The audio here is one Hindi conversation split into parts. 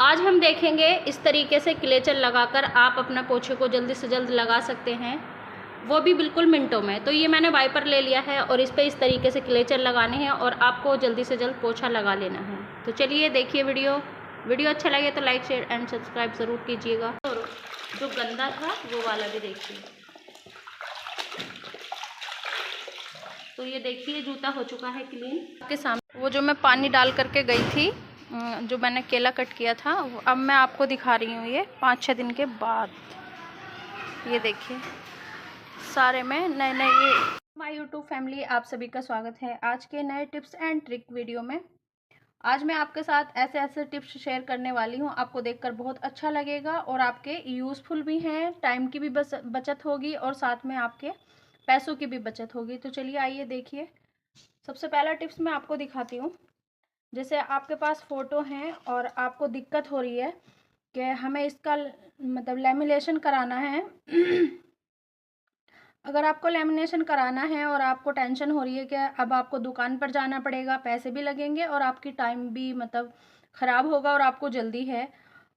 आज हम देखेंगे इस तरीके से क्लेचर लगाकर आप अपना पोछे को जल्दी से जल्द लगा सकते हैं, वो भी बिल्कुल मिनटों में। तो ये मैंने वाइपर ले लिया है और इस पर इस तरीके से क्लेचर लगाने हैं और आपको जल्दी से जल्द पोछा लगा लेना है। तो चलिए देखिए वीडियो अच्छा लगे तो लाइक शेयर एंड सब्सक्राइब ज़रूर कीजिएगा। और जो गंदा था वो वाला भी देखिए। तो ये देखिए जूता हो चुका है क्लीन आपके सामने। वो जो मैं पानी डाल करके गई थी, जो मैंने केला कट किया था, अब मैं आपको दिखा रही हूँ ये 5-6 दिन के बाद। ये देखिए सारे में नए नए। माय यूट्यूब फैमिली, आप सभी का स्वागत है आज के नए टिप्स एंड ट्रिक वीडियो में। आज मैं आपके साथ ऐसे ऐसे टिप्स शेयर करने वाली हूँ, आपको देखकर बहुत अच्छा लगेगा और आपके यूज़फुल भी हैं, टाइम की भी बचत होगी और साथ में आपके पैसों की भी बचत होगी। तो चलिए आइए देखिए। सबसे पहला टिप्स मैं आपको दिखाती हूँ। जैसे आपके पास फ़ोटो हैं और आपको दिक्कत हो रही है कि हमें इसका मतलब लेमिनेशन कराना है। अगर आपको लेमिनेशन कराना है और आपको टेंशन हो रही है कि अब आपको दुकान पर जाना पड़ेगा, पैसे भी लगेंगे और आपकी टाइम भी मतलब ख़राब होगा और आपको जल्दी है,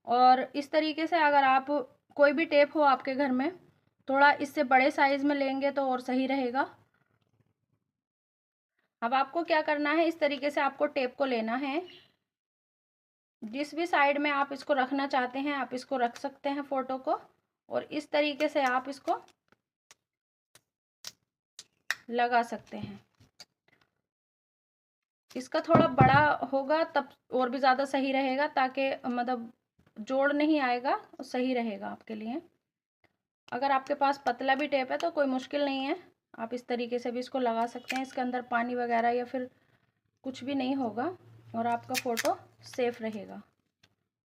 और इस तरीके से अगर आप कोई भी टेप हो आपके घर में, थोड़ा इससे बड़े साइज़ में लेंगे तो और सही रहेगा। अब आपको क्या करना है, इस तरीके से आपको टेप को लेना है। जिस भी साइड में आप इसको रखना चाहते हैं आप इसको रख सकते हैं फ़ोटो को, और इस तरीके से आप इसको लगा सकते हैं। इसका थोड़ा बड़ा होगा तब और भी ज़्यादा सही रहेगा, ताकि मतलब जोड़ नहीं आएगा, सही रहेगा आपके लिए। अगर आपके पास पतला भी टेप है तो कोई मुश्किल नहीं है, आप इस तरीके से भी इसको लगा सकते हैं। इसके अंदर पानी वगैरह या फिर कुछ भी नहीं होगा और आपका फ़ोटो सेफ रहेगा।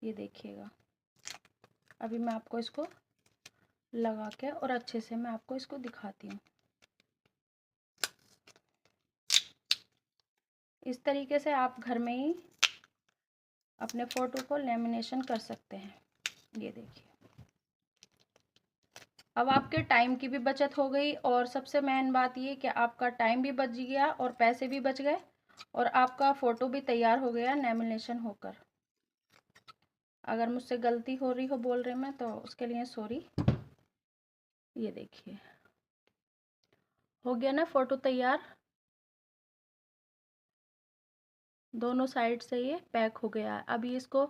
ये देखिएगा, अभी मैं आपको इसको लगा के और अच्छे से मैं आपको इसको दिखाती हूँ। इस तरीके से आप घर में ही अपने फ़ोटो को लेमिनेशन कर सकते हैं। ये देखिए, अब आपके टाइम की भी बचत हो गई और सबसे मेन बात ये कि आपका टाइम भी बच गया और पैसे भी बच गए और आपका फ़ोटो भी तैयार हो गया लेमिनेशन होकर। अगर मुझसे गलती हो रही हो बोल रहे मैं तो उसके लिए सॉरी। ये देखिए हो गया ना फ़ोटो तैयार, दोनों साइड से ये पैक हो गया है। अभी इसको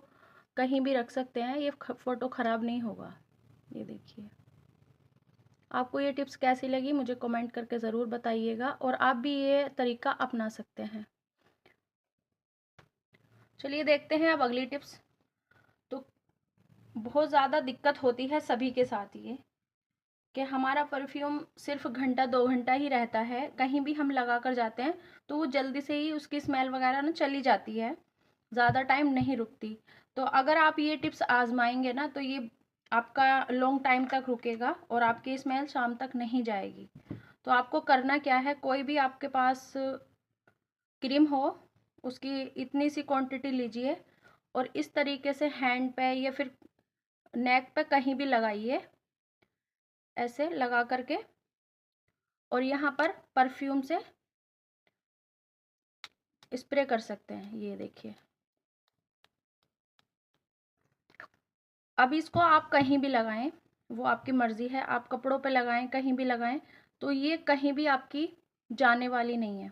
कहीं भी रख सकते हैं, ये फ़ोटो ख़राब नहीं होगा। ये देखिए, आपको ये टिप्स कैसी लगी मुझे कमेंट करके ज़रूर बताइएगा और आप भी ये तरीका अपना सकते हैं। चलिए देखते हैं अब अगली टिप्स। तो बहुत ज़्यादा दिक्कत होती है सभी के साथ ये कि हमारा परफ्यूम सिर्फ घंटा 2 घंटा ही रहता है, कहीं भी हम लगा कर जाते हैं तो वो जल्दी से ही उसकी स्मेल वगैरह ना चली जाती है, ज़्यादा टाइम नहीं रुकती। तो अगर आप ये टिप्स आजमाएंगे ना तो ये आपका लॉन्ग टाइम तक रुकेगा और आपकी स्मेल शाम तक नहीं जाएगी। तो आपको करना क्या है, कोई भी आपके पास क्रीम हो उसकी इतनी सी क्वांटिटी लीजिए और इस तरीके से हैंड पे या फिर नेक पे कहीं भी लगाइए, ऐसे लगा करके, और यहाँ पर परफ्यूम से स्प्रे कर सकते हैं। ये देखिए, अब इसको आप कहीं भी लगाएं, वो आपकी मर्ज़ी है, आप कपड़ों पे लगाएं, कहीं भी लगाएं, तो ये कहीं भी आपकी जाने वाली नहीं है।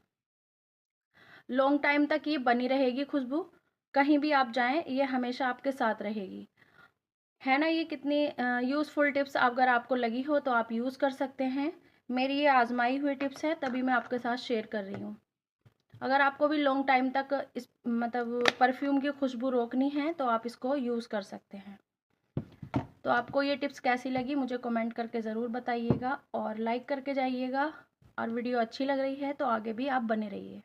लॉन्ग टाइम तक ये बनी रहेगी खुशबू, कहीं भी आप जाएं ये हमेशा आपके साथ रहेगी। है ना ये कितनी यूज़फुल टिप्स, अगर आपको लगी हो तो आप यूज़ कर सकते हैं। मेरी ये आजमाई हुई टिप्स है तभी मैं आपके साथ शेयर कर रही हूँ। अगर आपको भी लॉन्ग टाइम तक इस मतलब परफ्यूम की खुशबू रोकनी है तो आप इसको यूज़ कर सकते हैं। तो आपको ये टिप्स कैसी लगी मुझे कमेंट करके ज़रूर बताइएगा और लाइक करके जाइएगा, और वीडियो अच्छी लग रही है तो आगे भी आप बने रहिए।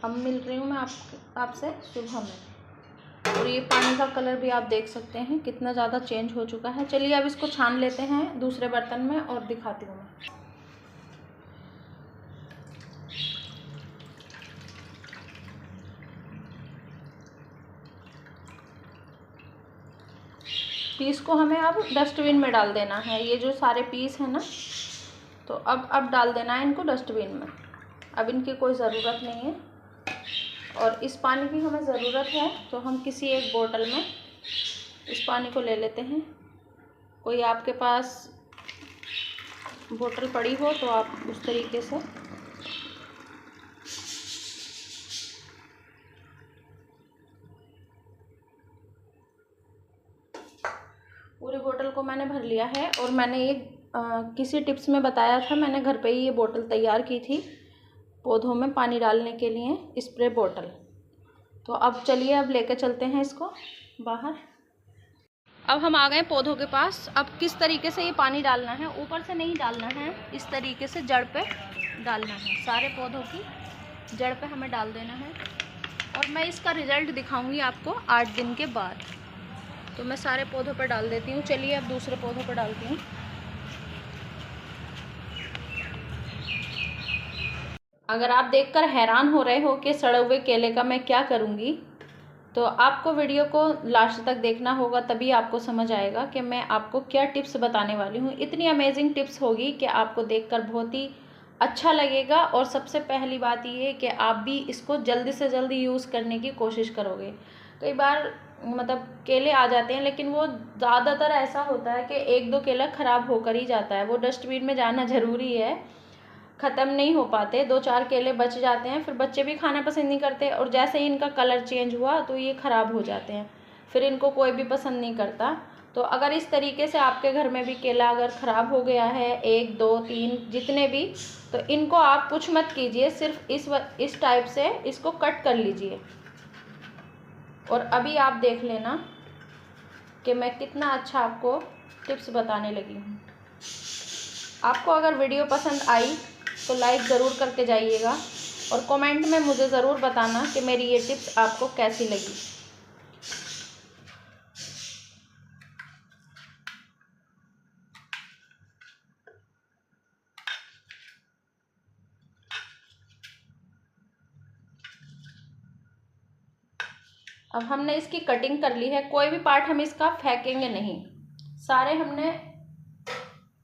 अब मिल रही हूँ मैं आपसे सुबह में, और ये पानी का कलर भी आप देख सकते हैं कितना ज़्यादा चेंज हो चुका है। चलिए अब इसको छान लेते हैं दूसरे बर्तन में और दिखाती हूँ मैं। पीस को हमें अब डस्टबिन में डाल देना है। ये जो सारे पीस हैं ना, तो अब डाल देना है इनको डस्टबिन में, अब इनकी कोई ज़रूरत नहीं है। और इस पानी की हमें ज़रूरत है, तो हम किसी एक बोतल में इस पानी को ले लेते हैं। कोई आपके पास बोतल पड़ी हो तो आप उस तरीके से पूरी बोतल को मैंने भर लिया है। और मैंने ये किसी टिप्स में बताया था, मैंने घर पे ही ये बोतल तैयार की थी पौधों में पानी डालने के लिए, स्प्रे बोतल। तो अब चलिए अब लेके चलते हैं इसको बाहर। अब हम आ गए पौधों के पास। अब किस तरीके से ये पानी डालना है, ऊपर से नहीं डालना है, इस तरीके से जड़ पे डालना है। सारे पौधों की जड़ पे हमें डाल देना है। और मैं इसका रिज़ल्ट दिखाऊंगी आपको 8 दिन के बाद। तो मैं सारे पौधों पर डाल देती हूँ। चलिए अब दूसरे पौधों पर डालती हूँ। अगर आप देखकर हैरान हो रहे हो कि सड़े हुए केले का मैं क्या करूँगी, तो आपको वीडियो को लास्ट तक देखना होगा, तभी आपको समझ आएगा कि मैं आपको क्या टिप्स बताने वाली हूँ। इतनी अमेजिंग टिप्स होगी कि आपको देखकर बहुत ही अच्छा लगेगा। और सबसे पहली बात ये है कि आप भी इसको जल्दी से जल्दी यूज़ करने की कोशिश करोगे। कई बार मतलब केले आ जाते हैं, लेकिन वो ज़्यादातर ऐसा होता है कि 1-2 केला ख़राब होकर ही जाता है। वो डस्टबिन में जाना ज़रूरी है, ख़त्म नहीं हो पाते। 2-4 केले बच जाते हैं, फिर बच्चे भी खाना पसंद नहीं करते। और जैसे ही इनका कलर चेंज हुआ तो ये ख़राब हो जाते हैं, फिर इनको कोई भी पसंद नहीं करता। तो अगर इस तरीके से आपके घर में भी केला अगर ख़राब हो गया है, 1, 2, 3 जितने भी, तो इनको आप कुछ मत कीजिए, सिर्फ इस टाइप से इसको कट कर लीजिए। और अभी आप देख लेना कि मैं कितना अच्छा आपको टिप्स बताने लगी हूँ। आपको अगर वीडियो पसंद आई तो लाइक ज़रूर करके जाइएगा और कमेंट में मुझे ज़रूर बताना कि मेरी ये टिप्स आपको कैसी लगी। अब हमने इसकी कटिंग कर ली है, कोई भी पार्ट हम इसका फेंकेंगे नहीं, सारे हमने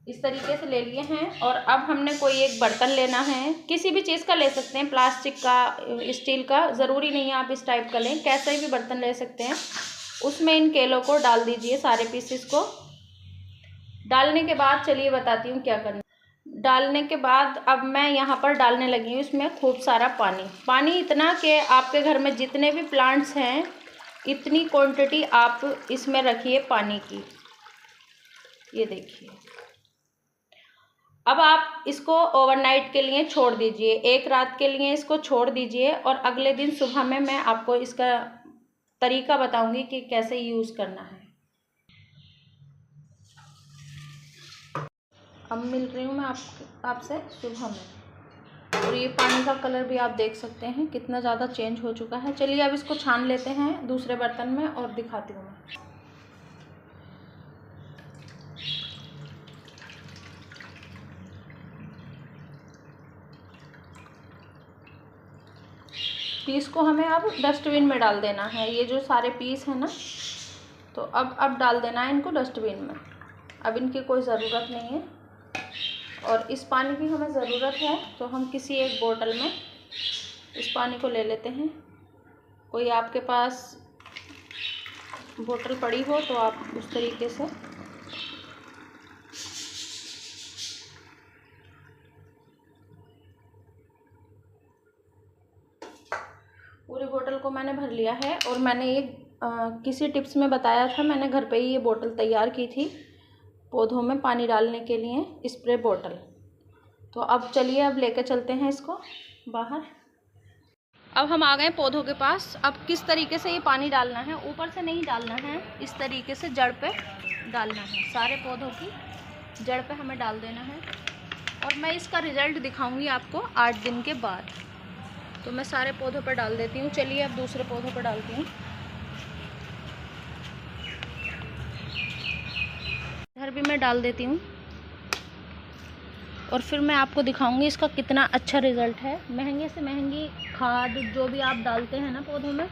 इस तरीके से ले लिए हैं। और अब हमने कोई एक बर्तन लेना है, किसी भी चीज़ का ले सकते हैं, प्लास्टिक का, स्टील का, ज़रूरी नहीं है आप इस टाइप का लें, कैसे भी बर्तन ले सकते हैं। उसमें इन केलों को डाल दीजिए, सारे पीसेस को। डालने के बाद चलिए बताती हूँ क्या करना। डालने के बाद अब मैं यहाँ पर डालने लगी हूँ इसमें खूब सारा पानी। पानी इतना कि आपके घर में जितने भी प्लांट्स हैं इतनी क्वांटिटी आप इसमें रखिए पानी की। ये देखिए। अब आप इसको ओवरनाइट के लिए छोड़ दीजिए, 1 रात के लिए इसको छोड़ दीजिए। और अगले दिन सुबह में मैं आपको इसका तरीका बताऊंगी कि कैसे यूज़ करना है। अब मिल रही हूँ मैं आपसे सुबह में। और ये पानी का कलर भी आप देख सकते हैं कितना ज़्यादा चेंज हो चुका है। चलिए अब इसको छान लेते हैं दूसरे बर्तन में और दिखाती हूँ मैं। पीस को हमें अब डस्टबिन में डाल देना है। ये जो सारे पीस हैं ना, तो अब डाल देना है इनको डस्टबिन में। अब इनकी कोई ज़रूरत नहीं है। और इस पानी की हमें ज़रूरत है, तो हम किसी एक बोतल में इस पानी को ले लेते हैं। कोई आपके पास बोतल पड़ी हो तो आप उस तरीके से पूरी बोतल को मैंने भर लिया है। और मैंने ये किसी टिप्स में बताया था, मैंने घर पे ही ये बोतल तैयार की थी पौधों में पानी डालने के लिए, स्प्रे बोतल। तो अब चलिए अब लेके चलते हैं इसको बाहर। अब हम आ गए पौधों के पास। अब किस तरीके से ये पानी डालना है, ऊपर से नहीं डालना है, इस तरीके से जड़ पे डालना है। सारे पौधों की जड़ पे हमें डाल देना है। और मैं इसका रिज़ल्ट दिखाऊंगी आपको 8 दिन के बाद। तो मैं सारे पौधों पर डाल देती हूँ। चलिए अब दूसरे पौधों पर डालती हूँ। इधर भी मैं डाल देती हूँ और फिर मैं आपको दिखाऊंगी इसका कितना अच्छा रिज़ल्ट है। महंगे से महंगी खाद जो भी आप डालते हैं ना पौधों में,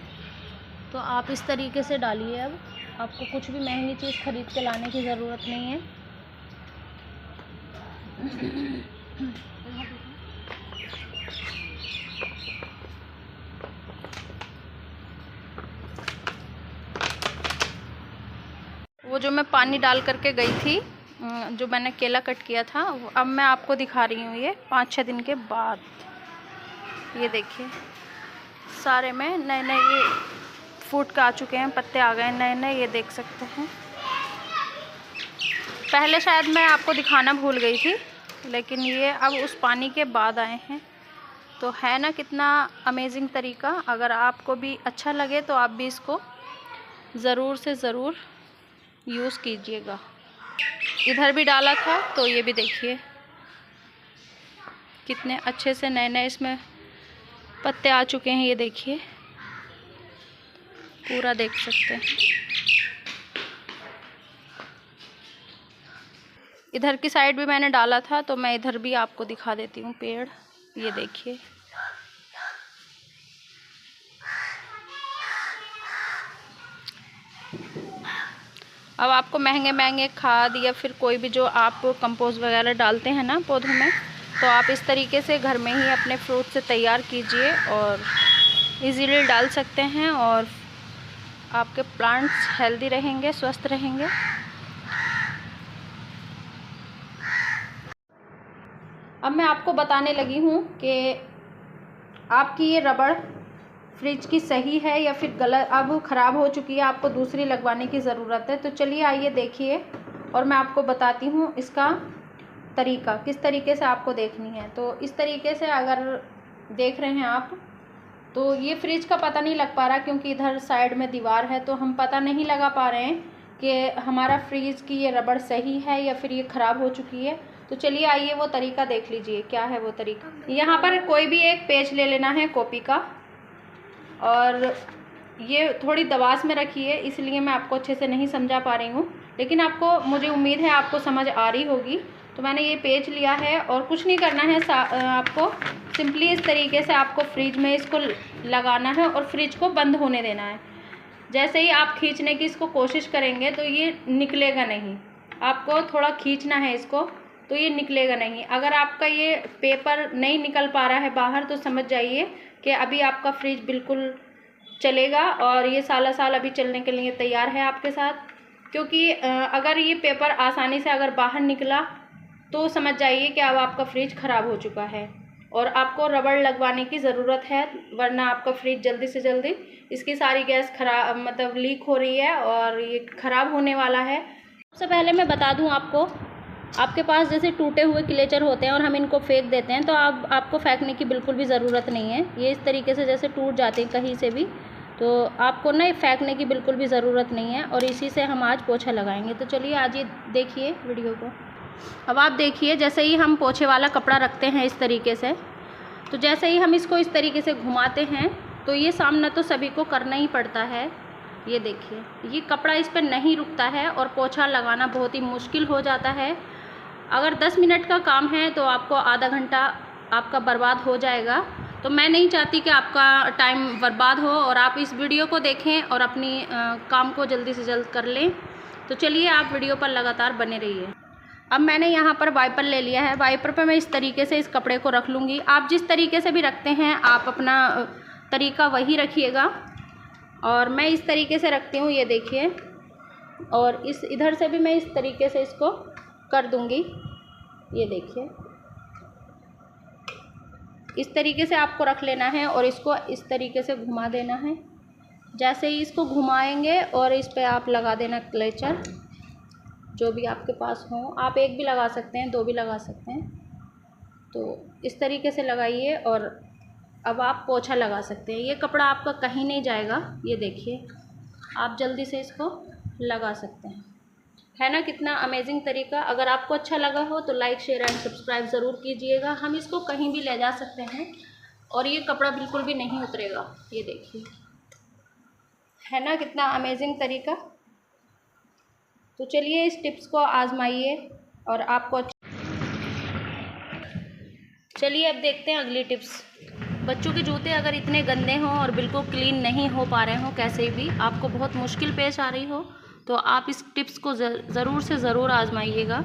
तो आप इस तरीके से डालिए। अब आपको कुछ भी महंगी चीज़ खरीद के लाने की ज़रूरत नहीं है। वो जो मैं पानी डाल करके गई थी, जो मैंने केला कट किया था, अब मैं आपको दिखा रही हूँ ये 5-6 दिन के बाद। ये देखिए सारे में नए नए ये फूट के आ चुके हैं, पत्ते आ गए नए नए, ये देख सकते हैं। पहले शायद मैं आपको दिखाना भूल गई थी, लेकिन ये अब उस पानी के बाद आए हैं। तो है ना कितना अमेजिंग तरीका। अगर आपको भी अच्छा लगे तो आप भी इसको ज़रूर से ज़रूर यूज़ कीजिएगा। इधर भी डाला था तो ये भी देखिए कितने अच्छे से नए नए इसमें पत्ते आ चुके हैं। ये देखिए पूरा देख सकते हैं। इधर की साइड भी मैंने डाला था, तो मैं इधर भी आपको दिखा देती हूँ पेड़। ये देखिए अब आपको महंगे महंगे खाद या फिर कोई भी जो आप कंपोस्ट वगैरह डालते हैं ना पौधों में, तो आप इस तरीके से घर में ही अपने फ्रूट से तैयार कीजिए और इजीली डाल सकते हैं, और आपके प्लांट्स हेल्दी रहेंगे, स्वस्थ रहेंगे। अब मैं आपको बताने लगी हूँ कि आपकी ये रबड़ फ्रिज की सही है या फिर गलत, अब ख़राब हो चुकी है, आपको दूसरी लगवाने की ज़रूरत है। तो चलिए आइए देखिए, और मैं आपको बताती हूँ इसका तरीका, किस तरीके से आपको देखनी है। तो इस तरीके से अगर देख रहे हैं आप, तो ये फ्रिज का पता नहीं लग पा रहा क्योंकि इधर साइड में दीवार है, तो हम पता नहीं लगा पा रहे हैं कि हमारा फ्रिज की ये रबड़ सही है या फिर ये ख़राब हो चुकी है। तो चलिए आइए वो तरीका देख लीजिए, क्या है वो तरीका। यहाँ पर कोई भी एक पेज ले लेना है कॉपी का, और ये थोड़ी दवास में रखी है इसलिए मैं आपको अच्छे से नहीं समझा पा रही हूँ, लेकिन आपको, मुझे उम्मीद है आपको समझ आ रही होगी। तो मैंने ये पेज लिया है और कुछ नहीं करना है, आपको सिंपली इस तरीके से आपको फ्रिज में इसको लगाना है और फ्रिज को बंद होने देना है। जैसे ही आप खींचने की इसको कोशिश करेंगे तो ये निकलेगा नहीं, आपको थोड़ा खींचना है इसको, तो ये निकलेगा नहीं। अगर आपका ये पेपर नहीं निकल पा रहा है बाहर, तो समझ जाइए कि अभी आपका फ्रिज बिल्कुल चलेगा और ये साला साल अभी चलने के लिए तैयार है आपके साथ। क्योंकि अगर ये पेपर आसानी से अगर बाहर निकला तो समझ जाइए कि अब आपका फ्रिज ख़राब हो चुका है और आपको रबड़ लगवाने की ज़रूरत है, वरना आपका फ्रिज जल्दी से जल्दी, इसकी सारी गैस खराब, मतलब लीक हो रही है और ये ख़राब होने वाला है। सबसे पहले मैं बता दूं आपको, आपके पास जैसे टूटे हुए क्लेचर होते हैं और हम इनको फेंक देते हैं, तो आपको फेंकने की बिल्कुल भी ज़रूरत नहीं है। ये इस तरीके से जैसे टूट जाते हैं कहीं से भी, तो आपको ना फेंकने की बिल्कुल भी ज़रूरत नहीं है, और इसी से हम आज पोछा लगाएंगे। तो चलिए आज ये देखिए वीडियो को। अब आप देखिए, जैसे ही हम पोछे वाला कपड़ा रखते हैं इस तरीके से, तो जैसे ही हम इसको इस तरीके से घुमाते हैं, तो ये सामना तो सभी को करना ही पड़ता है। ये देखिए ये कपड़ा इस पर नहीं रुकता है और पोछा लगाना बहुत ही मुश्किल हो जाता है। अगर 10 मिनट का काम है तो आपको आधा घंटा आपका बर्बाद हो जाएगा। तो मैं नहीं चाहती कि आपका टाइम बर्बाद हो और आप इस वीडियो को देखें और अपनी काम को जल्दी से जल्द कर लें। तो चलिए आप वीडियो पर लगातार बने रहिए। अब मैंने यहाँ पर वाइपर ले लिया है, वाइपर पर मैं इस तरीके से इस कपड़े को रख लूँगी। आप जिस तरीके से भी रखते हैं आप अपना तरीका वही रखिएगा, और मैं इस तरीके से रखती हूँ, ये देखिए। और इस इधर से भी मैं इस तरीके से इसको कर दूँगी, ये देखिए। इस तरीके से आपको रख लेना है और इसको इस तरीके से घुमा देना है। जैसे ही इसको घुमाएंगे और इस पे आप लगा देना क्लेचर, जो भी आपके पास हो। आप एक भी लगा सकते हैं, 2 भी लगा सकते हैं। तो इस तरीके से लगाइए और अब आप पोछा लगा सकते हैं। ये कपड़ा आपका कहीं नहीं जाएगा, ये देखिए। आप जल्दी से इसको लगा सकते हैं। है ना कितना अमेजिंग तरीका। अगर आपको अच्छा लगा हो तो लाइक, शेयर एंड सब्सक्राइब ज़रूर कीजिएगा। हम इसको कहीं भी ले जा सकते हैं और ये कपड़ा बिल्कुल भी नहीं उतरेगा, ये देखिए। है ना कितना अमेजिंग तरीका। तो चलिए इस टिप्स को आजमाइए और आपको चलिए अब देखते हैं अगली टिप्स। बच्चों के जूते अगर इतने गंदे हों और बिल्कुल क्लीन नहीं हो पा रहे हों, कैसे भी आपको बहुत मुश्किल पेश आ रही हो, तो आप इस टिप्स को ज़रूर से ज़रूर आजमाइएगा।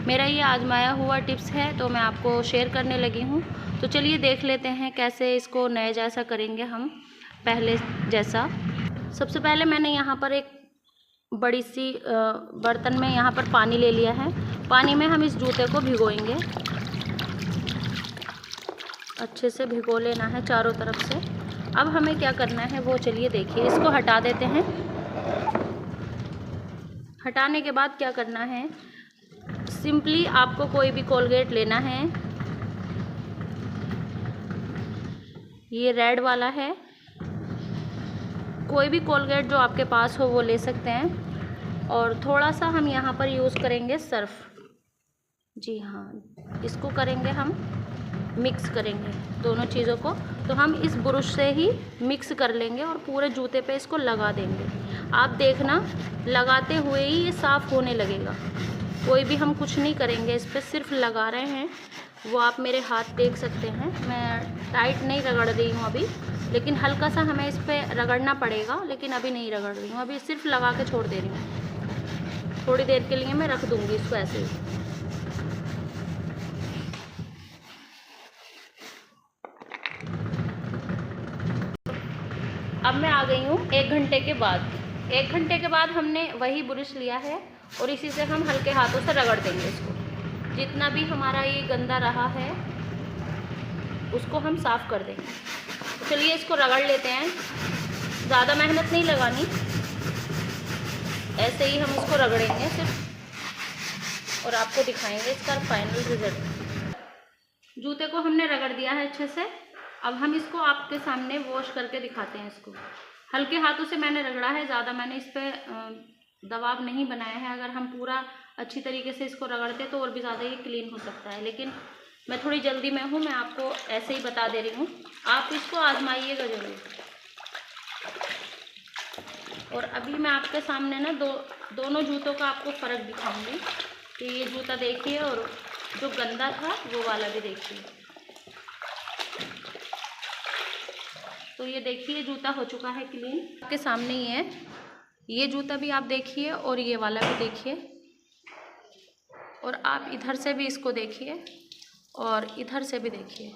मेरा ये आजमाया हुआ टिप्स है तो मैं आपको शेयर करने लगी हूँ। तो चलिए देख लेते हैं कैसे इसको नए जैसा करेंगे हम, पहले जैसा। सबसे पहले मैंने यहाँ पर एक बड़ी सी बर्तन में यहाँ पर पानी ले लिया है। पानी में हम इस जूते को भिगोएंगे, अच्छे से भिगो लेना है चारों तरफ से। अब हमें क्या करना है वो चलिए देखिए। इसको हटा देते हैं। हटाने के बाद क्या करना है, सिंपली आपको कोई भी कोलगेट लेना है, ये रेड वाला है। कोई भी कोलगेट जो आपके पास हो वो ले सकते हैं। और थोड़ा सा हम यहाँ पर यूज़ करेंगे सर्फ। जी हाँ, इसको करेंगे हम मिक्स करेंगे दोनों चीज़ों को। तो हम इस ब्रश से ही मिक्स कर लेंगे और पूरे जूते पे इसको लगा देंगे। आप देखना लगाते हुए ही ये साफ़ होने लगेगा। कोई भी हम कुछ नहीं करेंगे, इस पर सिर्फ लगा रहे हैं। वो आप मेरे हाथ देख सकते हैं, मैं टाइट नहीं रगड़ रही हूँ अभी, लेकिन हल्का सा हमें इस पर रगड़ना पड़ेगा। लेकिन अभी नहीं रगड़ रही हूँ, अभी सिर्फ लगा के छोड़ दे रही हूँ। थोड़ी देर के लिए मैं रख दूँगी इसको ऐसे ही। अब मैं आ गई हूँ 1 घंटे के बाद। 1 घंटे के बाद हमने वही ब्रश लिया है और इसी से हम हल्के हाथों से रगड़ देंगे इसको। जितना भी हमारा ये गंदा रहा है उसको हम साफ़ कर देंगे। तो चलिए इसको रगड़ लेते हैं। ज़्यादा मेहनत नहीं लगानी, ऐसे ही हम इसको रगड़ेंगे सिर्फ और आपको दिखाएंगे इसका फाइनल रिजल्ट। जूते को हमने रगड़ दिया है अच्छे से। अब हम इसको आपके सामने वॉश करके दिखाते हैं। इसको हल्के हाथों से मैंने रगड़ा है, ज़्यादा मैंने इस पर दबाव नहीं बनाया है। अगर हम पूरा अच्छी तरीके से इसको रगड़ते तो और भी ज़्यादा ये क्लीन हो सकता है, लेकिन मैं थोड़ी जल्दी में हूँ, मैं आपको ऐसे ही बता दे रही हूँ। आप इसको आजमाइएगा ज़रूर। और अभी मैं आपके सामने ना दोनों जूतों का आपको फ़र्क दिखाऊंगी कि ये जूता देखिए और जो गंदा था वो वाला भी देखिए। तो ये देखिए जूता हो चुका है क्लीन, आपके सामने ही है। ये जूता भी आप देखिए और ये वाला भी देखिए, और आप इधर से भी इसको देखिए और इधर से भी देखिए।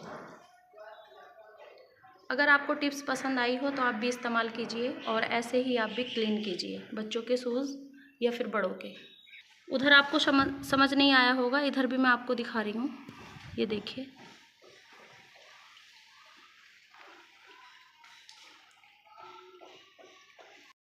अगर आपको टिप्स पसंद आई हो तो आप भी इस्तेमाल कीजिए और ऐसे ही आप भी क्लीन कीजिए बच्चों के शूज़ या फिर बड़ों के। उधर आपको समझ नहीं आया होगा, इधर भी मैं आपको दिखा रही हूँ, ये देखिए।